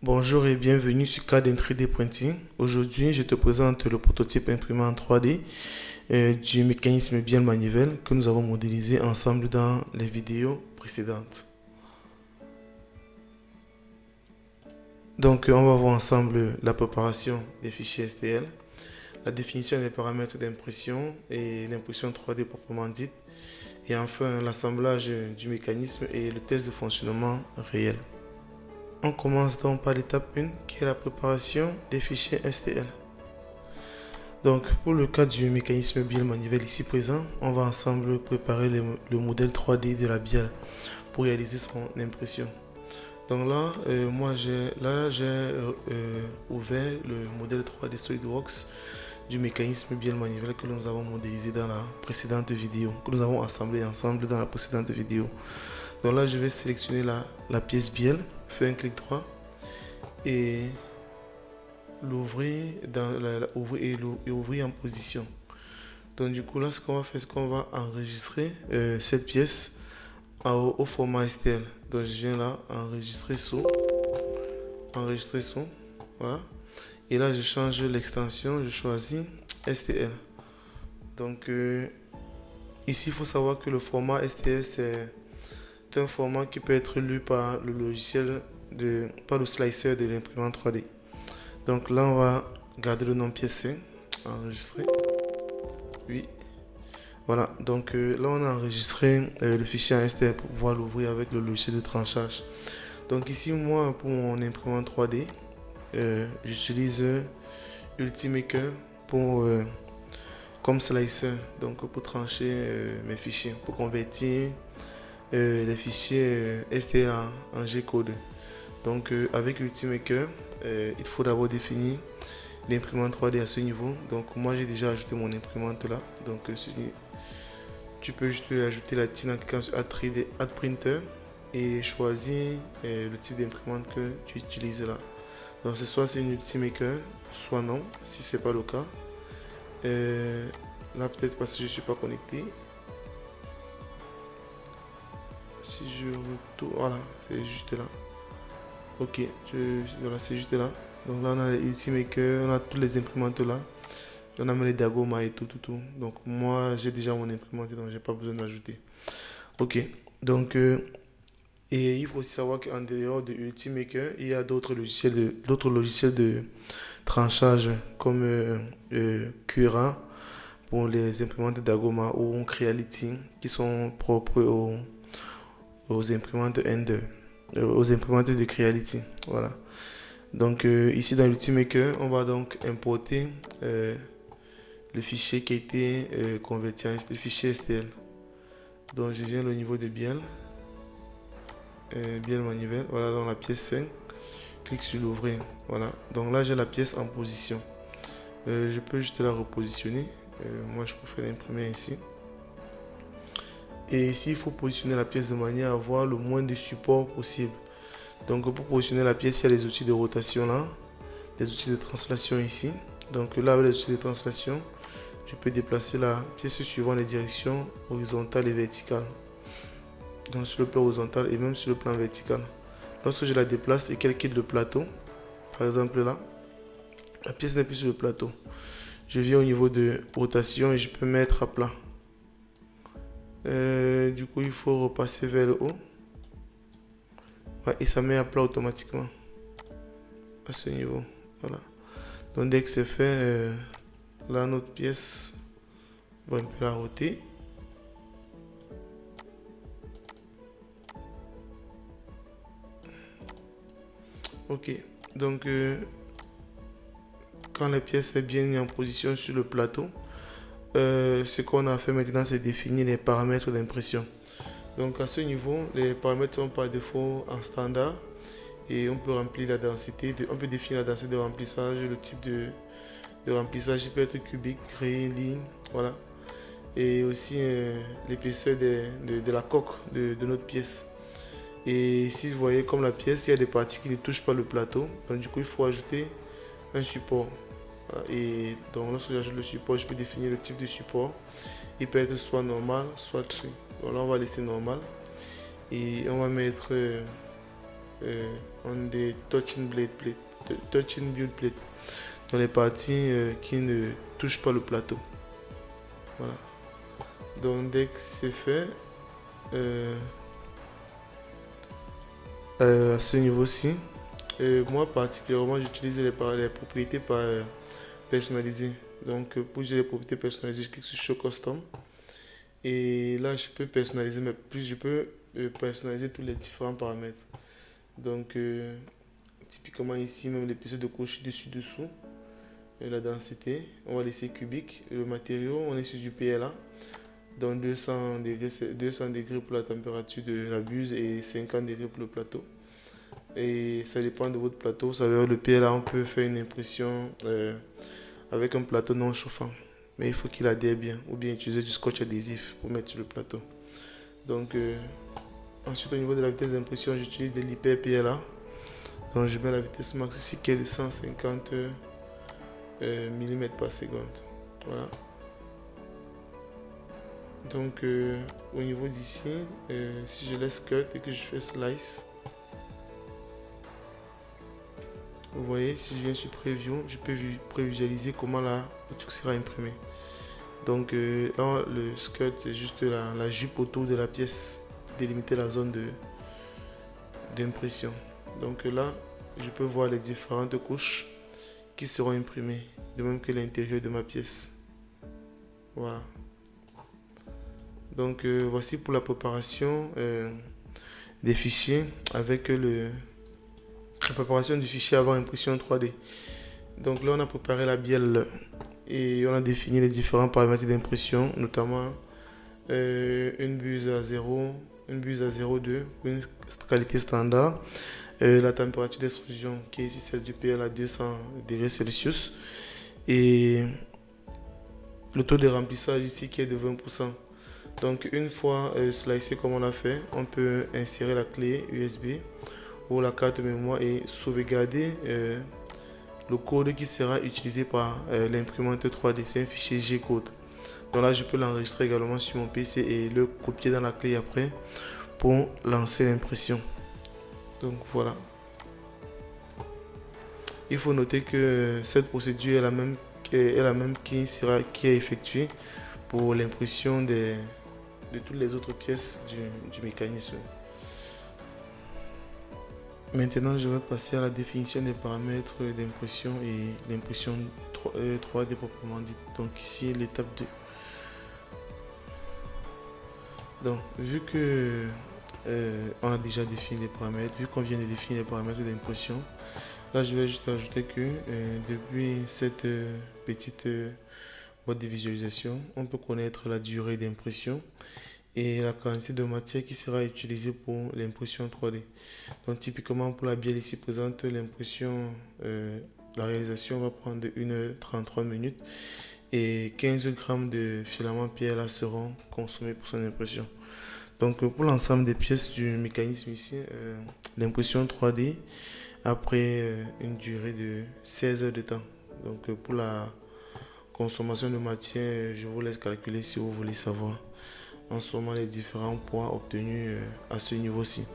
Bonjour et bienvenue sur CAD 3D Printing. Aujourd'hui, je te présente le prototype imprimé en 3D du mécanisme bielle manivelle que nous avons modélisé ensemble dans les vidéos précédentes. Donc, on va voir ensemble la préparation des fichiers STL, la définition des paramètres d'impression et l'impression 3D proprement dite, et enfin l'assemblage du mécanisme et le test de fonctionnement réel. On commence donc par l'étape 1 qui est la préparation des fichiers STL. Donc pour le cas du mécanisme bielle manivelle ici présent, on va ensemble préparer le modèle 3D de la bielle pour réaliser son impression. Donc là, j'ai ouvert le modèle 3D SolidWorks du mécanisme bielle manivelle que nous avons modélisé dans la précédente vidéo, que nous avons assemblé ensemble dans la précédente vidéo. Donc là, je vais sélectionner la pièce bielle, faire un clic droit et l'ouvrir ouvrir en position. Donc du coup là, ce qu'on va faire, c'est qu'on va enregistrer cette pièce au format STL. Donc je viens là, enregistrer son, voilà. Et là, je change l'extension, je choisis STL. Donc ici, il faut savoir que le format STL, c'est un format qui peut être lu par le logiciel, par le slicer de l'imprimante 3D. Donc là, on va garder le nom pièce 5, enregistrer. Oui. Voilà, donc là, on a enregistré le fichier en STL pour pouvoir l'ouvrir avec le logiciel de tranchage. Donc ici, moi, pour mon imprimante 3D, j'utilise Ultimaker comme slicer, donc pour trancher mes fichiers, pour convertir les fichiers STL en G-code. Donc avec Ultimaker, il faut d'abord définir l'imprimante 3D à ce niveau. Donc moi j'ai déjà ajouté mon imprimante là. Donc tu peux juste ajouter la TIN en cliquant sur Add Printer et choisir le type d'imprimante que tu utilises là. Donc c'est soit c'est une Ultimaker, soit non, si c'est pas le cas. Là peut-être parce que je suis pas connecté. Si je retourne, voilà, c'est juste là. Ok, voilà, c'est juste là. Donc là, on a les Ultimaker, on a toutes les imprimantes là. On a même les Dagoma et tout. Donc moi, j'ai déjà mon imprimante, donc j'ai pas besoin d'ajouter. Ok, donc et il faut aussi savoir qu'en dehors de Ultimaker, il y a d'autres logiciels de tranchage comme Cura pour les imprimantes Dagoma ou Creality qui sont propres aux imprimantes Ender, aux imprimantes de Creality. Voilà. Donc ici dans Ultimaker, on va donc importer le fichier qui a été converti en le fichier STL. Donc je viens au niveau de bielle manivelle, voilà, dans la pièce 5, clique sur l'ouvrir, voilà. Donc là j'ai la pièce en position. Je peux juste la repositionner. Moi je préfère l'imprimer ici. Et ici il faut positionner la pièce de manière à avoir le moins de support possible. Donc pour positionner la pièce, il y a les outils de rotation là, les outils de translation ici. Donc là avec les outils de translation, je peux déplacer la pièce suivant les directions horizontales et verticales. Donc sur le plan horizontal et même sur le plan vertical. Lorsque je la déplace et qu'elle quitte le plateau, par exemple là, la pièce n'est plus sur le plateau. Je viens au niveau de rotation et je peux mettre à plat. Du coup, il faut repasser vers le haut. Ouais, et ça met à plat automatiquement à ce niveau. Voilà. Donc dès que c'est fait, là notre pièce va un peu la roter. Ok. Donc quand la pièce est bien en position sur le plateau, ce qu'on a fait maintenant, c'est définir les paramètres d'impression. Donc à ce niveau, les paramètres sont par défaut en standard et on peut remplir la densité, on peut définir la densité de remplissage, le type de remplissage, il peut être cubique, gré, ligne, voilà. Et aussi l'épaisseur de la coque de notre pièce. Et ici, vous voyez comme la pièce, il y a des parties qui ne touchent pas le plateau. Donc du coup, il faut ajouter un support. Voilà. Et donc lorsque j'ajoute le support, je peux définir le type de support. Il peut être soit normal, soit tri. Donc là, on va laisser normal. Et on va mettre ont des touching build plate dans les parties qui ne touchent pas le plateau. Voilà. Donc dès que c'est fait, à ce niveau-ci, moi particulièrement j'utilise les propriétés personnalisées. Donc pour gérer les propriétés personnalisées, je clique sur Show Custom. Et là je peux personnaliser, mais plus je peux personnaliser tous les différents paramètres. Donc typiquement ici, même l'épaisseur de couche dessus-dessous. La densité, on va laisser cubique. Le matériau, on est sur du PLA. Donc 200 degrés pour la température de la buse et 50 degrés pour le plateau. Et ça dépend de votre plateau. Vous savez, le PLA, on peut faire une impression avec un plateau non chauffant. Mais il faut qu'il adhère bien. Ou bien utiliser du scotch adhésif pour mettre sur le plateau. Donc ensuite, au niveau de la vitesse d'impression, j'utilise de l'hyper PLA. Donc je mets la vitesse max ici qui est de 150 mm par seconde. Voilà. Donc au niveau d'ici, si je laisse cut et que je fais slice, vous voyez, si je viens sur preview, je peux prévisualiser comment le truc sera imprimé. Donc là, le cut, c'est juste la jupe autour de la pièce, délimiter la zone d'impression. Donc là, je peux voir les différentes couches qui seront imprimées, de même que l'intérieur de ma pièce. Voilà. Donc voici pour la préparation des fichiers avec la préparation du fichier avant impression 3D. Donc là on a préparé la bielle et on a défini les différents paramètres d'impression, notamment une buse à 0, une buse à 0,2 pour une qualité standard, la température d'extrusion qui est ici celle du PL à 200 degrés Celsius et le taux de remplissage ici qui est de 20%. Donc une fois slicé comme on l'a fait, on peut insérer la clé USB ou la carte mémoire et sauvegarder le code qui sera utilisé par l'imprimante 3D. C'est un fichier G-code. Donc là je peux l'enregistrer également sur mon PC et le copier dans la clé après pour lancer l'impression. Donc voilà. Il faut noter que cette procédure est la même qui est effectuée pour l'impression de toutes les autres pièces du mécanisme. Maintenant, je vais passer à la définition des paramètres d'impression et l'impression 3D proprement dite. Donc ici, l'étape 2. Donc, vu que on a déjà défini les paramètres, vu qu'on vient de définir les paramètres d'impression, là, je vais juste ajouter que depuis cette petite boîte de visualisation, on peut connaître la durée d'impression et la quantité de matière qui sera utilisée pour l'impression 3D. Donc typiquement pour la bielle ici présente, l'impression, la réalisation va prendre 1h33 minutes et 15 grammes de filaments PLA seront consommés pour son impression. Donc pour l'ensemble des pièces du mécanisme ici, l'impression 3D après une durée de 16 heures de temps. Donc pour la consommation de matière, je vous laisse calculer si vous voulez savoir en ce moment les différents points obtenus à ce niveau-ci.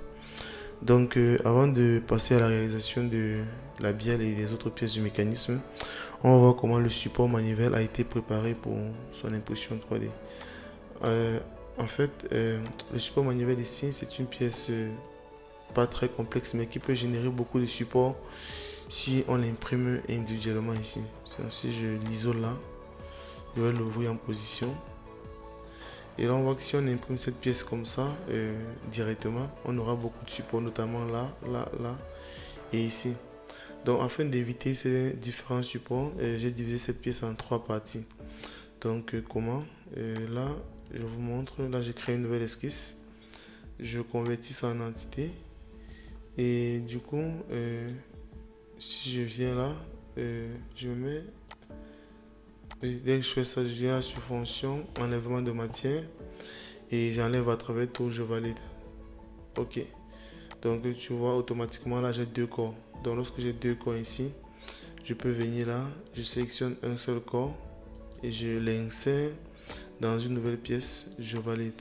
Donc avant de passer à la réalisation de la bielle et des autres pièces du mécanisme, on va voir comment le support manivelle a été préparé pour son impression 3D. En fait, le support manivelle ici, c'est une pièce pas très complexe mais qui peut générer beaucoup de supports si on l'imprime individuellement ici. Si je l'isole là, je vais l'ouvrir en position. Et là on voit que si on imprime cette pièce comme ça directement, on aura beaucoup de supports, notamment là, là, là et ici. Donc afin d'éviter ces différents supports, j'ai divisé cette pièce en 3 parties. Donc comment là je vous montre, là j'ai créé une nouvelle esquisse, je convertis ça en entité et du coup si je viens là, je me mets. Et dès que je fais ça, je viens sur fonction, enlèvement de matière et j'enlève à travers tout, je valide. Ok. Donc tu vois automatiquement là j'ai 2 corps. Donc lorsque j'ai 2 corps ici, je peux venir là, je sélectionne un seul corps et je l'insère dans une nouvelle pièce, je valide.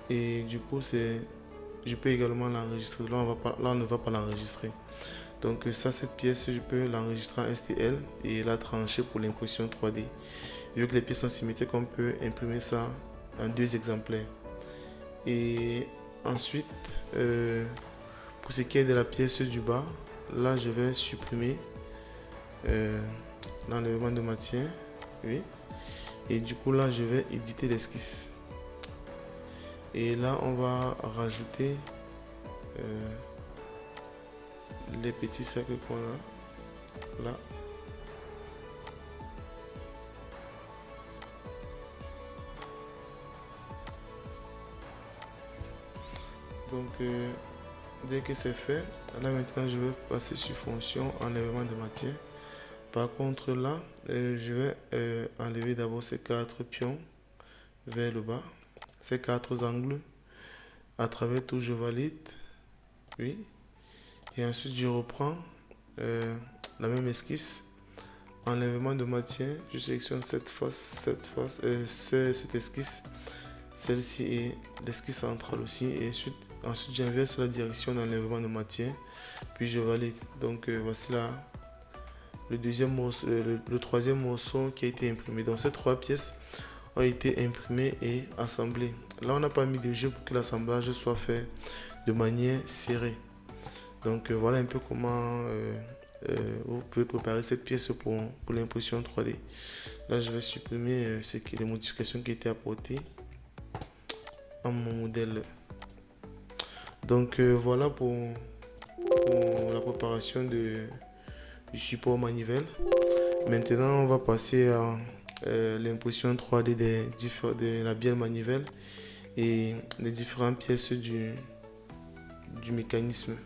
Et du coup c'est je peux également l'enregistrer. Là, on ne va pas l'enregistrer. Donc ça, cette pièce, je peux l'enregistrer en STL et la trancher pour l'impression 3D. Vu que les pièces sont symétriques, on peut imprimer ça en 2 exemplaires. Et ensuite, pour ce qui est de la pièce du bas, là, je vais supprimer l'enlèvement de matière. Oui. Et du coup, là, je vais éditer l'esquisse. Et là, on va rajouter les petits cercles qu'on a là. Donc dès que c'est fait, là maintenant je vais passer sur fonction enlèvement de matière. Par contre là, je vais enlever d'abord ces 4 pions vers le bas, ces 4 angles. À travers tout, je valide. Oui. Et ensuite je reprends la même esquisse. Enlèvement de matière, je sélectionne cette esquisse, celle-ci est l'esquisse centrale aussi, et ensuite j'inverse la direction d'enlèvement de matière, puis je valide. Donc voici là le deuxième morceau, le troisième morceau qui a été imprimé. Donc ces 3 pièces ont été imprimées et assemblées. Là on n'a pas mis de jeu pour que l'assemblage soit fait de manière serrée. Donc voilà un peu comment vous pouvez préparer cette pièce pour l'impression 3D. Là, je vais supprimer les modifications qui étaient apportées à mon modèle. Donc voilà pour la préparation du support manivelle. Maintenant, on va passer à l'impression 3D de la bielle manivelle et les différentes pièces du mécanisme.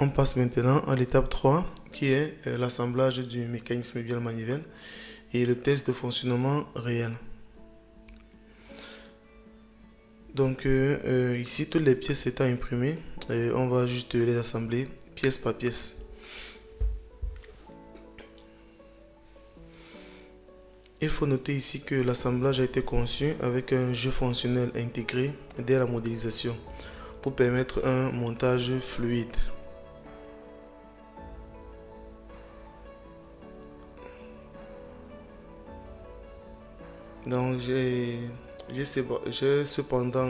On passe maintenant à l'étape 3 qui est l'assemblage du mécanisme bielle-manivelle et le test de fonctionnement réel. Donc ici, toutes les pièces étant imprimées, on va juste les assembler pièce par pièce. Il faut noter ici que l'assemblage a été conçu avec un jeu fonctionnel intégré dès la modélisation pour permettre un montage fluide. Donc j'ai cependant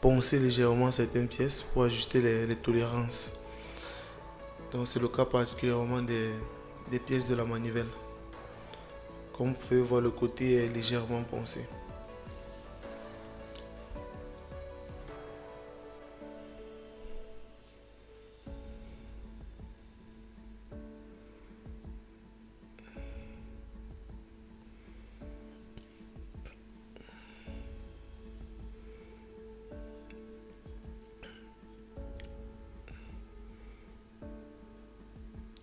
poncé légèrement certaines pièces pour ajuster les tolérances. Donc c'est le cas particulièrement des pièces de la manivelle. Comme vous pouvez voir, le côté est légèrement poncé.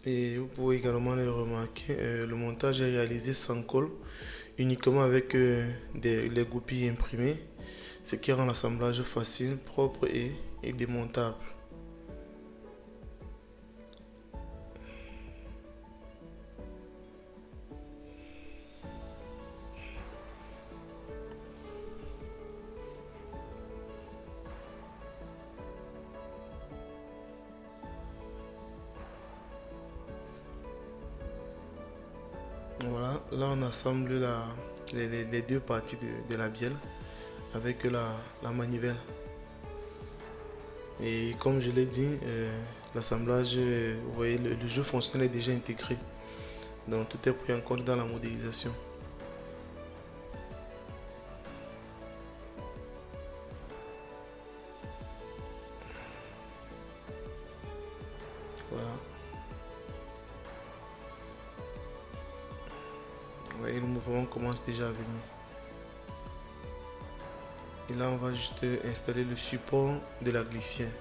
Et vous pouvez également le remarquer, le montage est réalisé sans colle, uniquement avec les goupilles imprimées, ce qui rend l'assemblage facile, propre et démontable. Voilà, là on assemble les deux parties de la bielle avec la manivelle. Et comme je l'ai dit, l'assemblage, vous voyez, le jeu fonctionnel est déjà intégré. Donc tout est pris en compte dans la modélisation. Voilà. Vous voyez, le mouvement commence déjà à venir. Et là, on va juste installer le support de la glissière.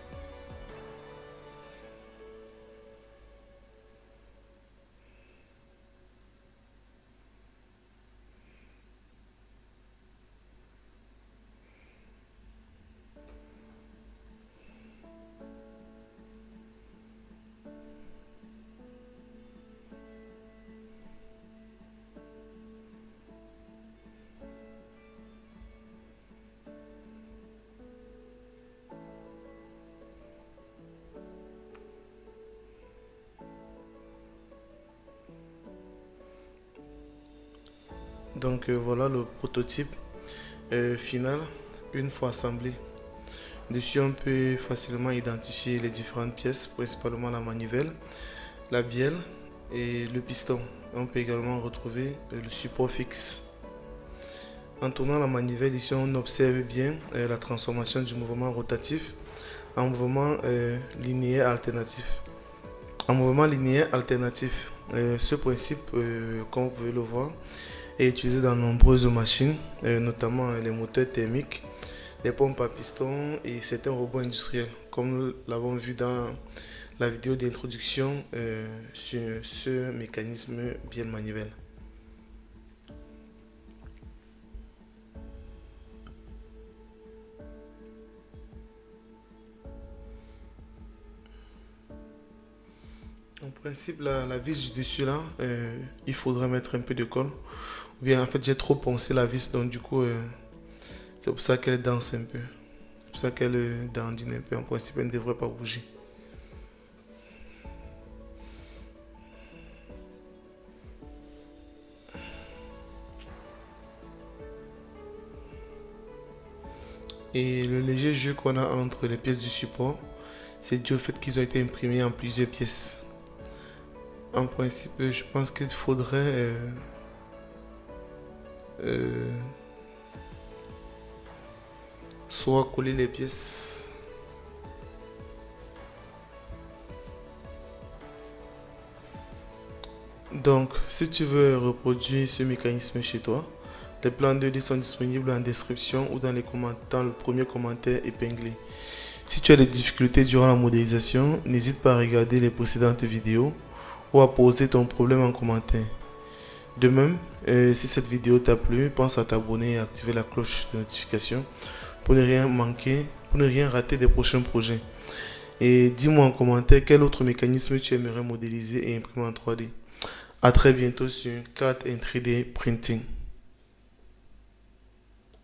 Donc voilà le prototype final une fois assemblé. Dessus on peut facilement identifier les différentes pièces, principalement la manivelle, la bielle et le piston. On peut également retrouver le support fixe. En tournant la manivelle, ici on observe bien la transformation du mouvement rotatif en mouvement linéaire alternatif. En mouvement linéaire alternatif, ce principe, comme vous pouvez le voir, est utilisé dans de nombreuses machines, notamment les moteurs thermiques, les pompes à piston et certains robots industriels, comme nous l'avons vu dans la vidéo d'introduction sur ce mécanisme bielle manivelle. En principe, la vis du dessus là, il faudrait mettre un peu de colle. Ou bien en fait j'ai trop poncé la vis, donc du coup c'est pour ça qu'elle danse un peu. C'est pour ça qu'elle dandine un peu. En principe elle ne devrait pas bouger. Et le léger jeu qu'on a entre les pièces du support, c'est dû au fait qu'ils ont été imprimés en plusieurs pièces. En principe, je pense qu'il faudrait soit coller les pièces. Donc, si tu veux reproduire ce mécanisme chez toi, les plans 2D sont disponibles en description ou dans le premier commentaire épinglé. Si tu as des difficultés durant la modélisation, n'hésite pas à regarder les précédentes vidéos ou à poser ton problème en commentaire. De même, si cette vidéo t'a plu, pense à t'abonner et à activer la cloche de notification pour ne rien manquer, pour ne rien rater des prochains projets. Et dis-moi en commentaire quel autre mécanisme tu aimerais modéliser et imprimer en 3D. A très bientôt sur Cat and 3D Printing.